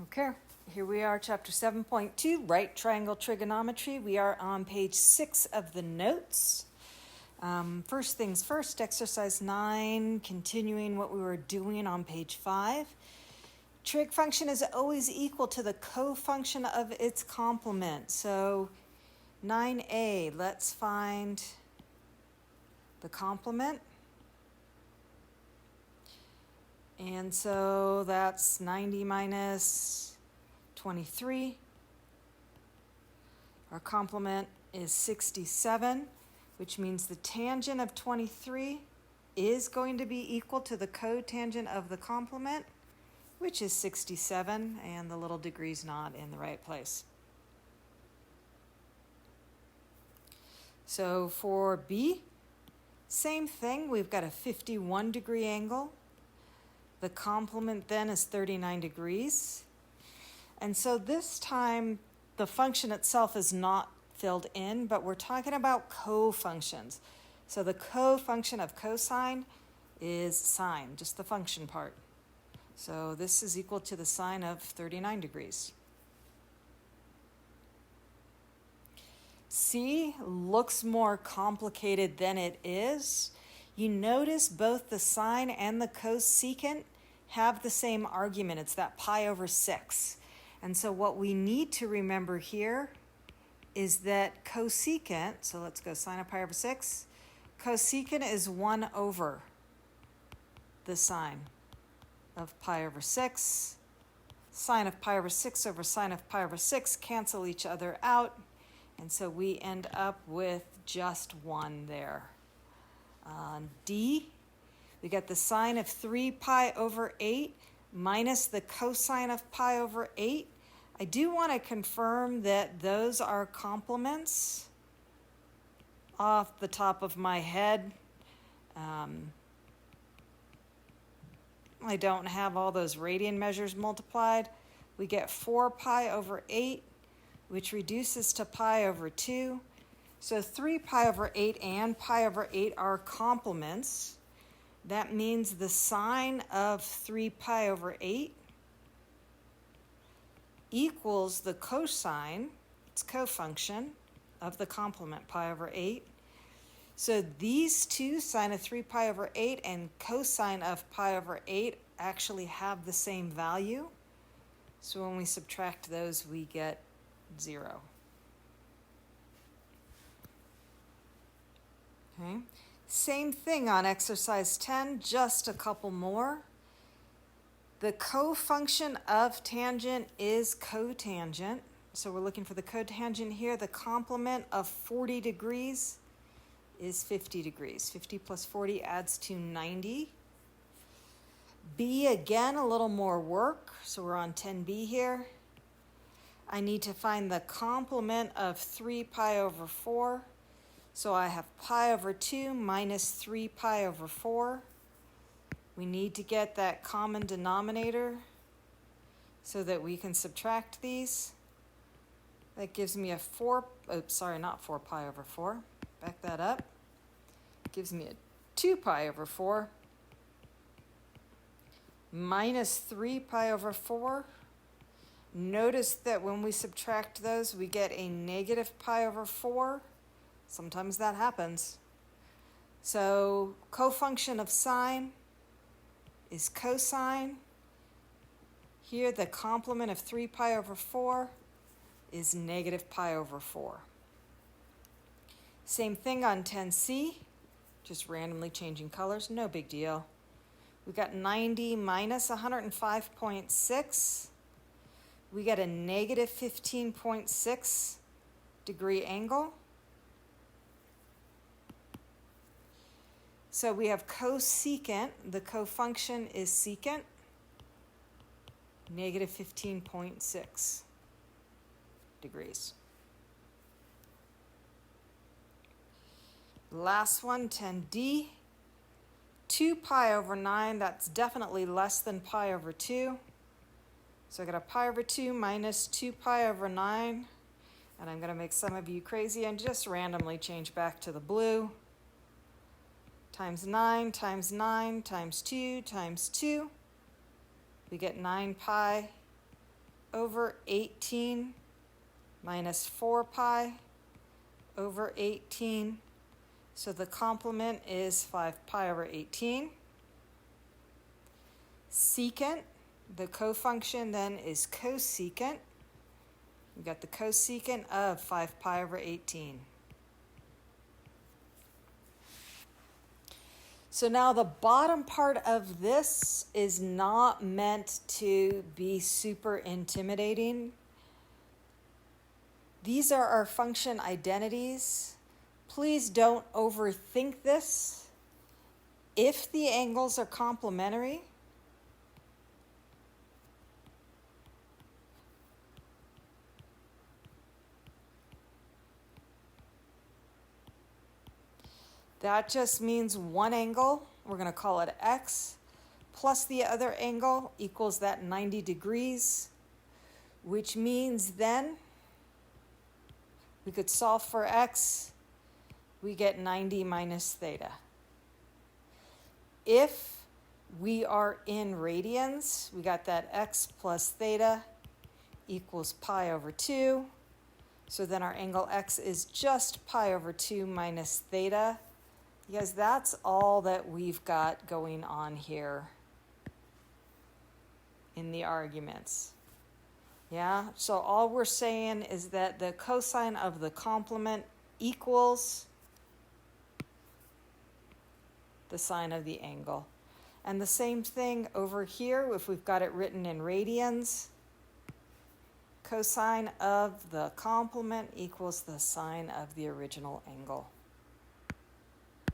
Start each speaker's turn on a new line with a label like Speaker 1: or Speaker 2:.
Speaker 1: Okay, here we are, chapter 7.2, right triangle trigonometry. We are on page 6 of the notes. First things first, exercise 9, continuing what we were doing on page 5. Trig function is always equal to the cofunction of its complement. So 9a, let's find the complement. And so that's 90 minus 23. Our complement is 67, which means the tangent of 23 is going to be equal to the cotangent of the complement, which is 67, and the little degree's not in the right place. So for B, same thing. We've got a 51 degree angle. The complement then is 39 degrees. And so this time, the function itself is not filled in, but we're talking about cofunctions. So the cofunction of cosine is sine, just the function part. So this is equal to the sine of 39 degrees. C looks more complicated than it is. You notice both the sine and the cosecant have the same argument. It's that pi over 6. And so what we need to remember here is that cosecant, so let's go sine of pi over 6, cosecant is 1 over the sine of pi over 6. Sine of pi over 6 over sine of pi over 6 cancel each other out, and so we end up with just 1 there. D, we get the sine of 3 pi over 8 minus the cosine of pi over 8. I do want to confirm that those are complements off the top of my head. I don't have all those radian measures multiplied. We get 4 pi over 8, which reduces to pi over 2. So 3 pi over 8 and pi over 8 are complements. That means the sine of 3 pi over 8 equals the cosine, its cofunction, of the complement pi over 8. So these two, sine of 3 pi over 8 and cosine of pi over 8, actually have the same value. So when we subtract those, we get 0. Okay. Same thing on exercise 10, just a couple more. The cofunction of tangent is cotangent. So we're looking for the cotangent here. The complement of 40 degrees is 50 degrees. 50 plus 40 adds to 90. B, again, a little more work. So we're on 10B here. I need to find the complement of 3 pi over 4. So I have pi over 2 minus 3 pi over 4. We need to get that common denominator so that we can subtract these. That gives me a 4 pi over 4. Back that up. Gives me a 2 pi over 4 minus 3 pi over 4. Notice that when we subtract those, we get a negative pi over 4. Sometimes that happens. So cofunction of sine is cosine. Here the complement of 3 pi over 4 is negative pi over 4. Same thing on 10C, just randomly changing colors, no big deal. We got 90 minus 105.6. We get a negative 15.6 degree angle. So we have cosecant, the cofunction is secant, negative 15.6 degrees. Last one, 10D, 2 pi over 9, that's definitely less than pi over 2. So I got a pi over 2 minus 2 pi over 9, and I'm going to make some of you crazy and just randomly change back to the blue. Times 9 times 9 times 2 times 2. We get 9 pi over 18 minus 4 pi over 18. So the complement is 5 pi over 18. Secant, the cofunction then is cosecant. We got the cosecant of 5 pi over 18. So now the bottom part of this is not meant to be super intimidating. These are our function identities. Please don't overthink this. If the angles are complementary, that just means one angle, we're going to call it x, plus the other angle equals that 90 degrees, which means then we could solve for x, we get 90 minus theta. If we are in radians, we got that x plus theta equals pi over 2. So then our angle x is just pi over 2 minus theta. Because that's all that we've got going on here in the arguments. Yeah, so all we're saying is that the cosine of the complement equals the sine of the angle. And the same thing over here, if we've got it written in radians, cosine of the complement equals the sine of the original angle.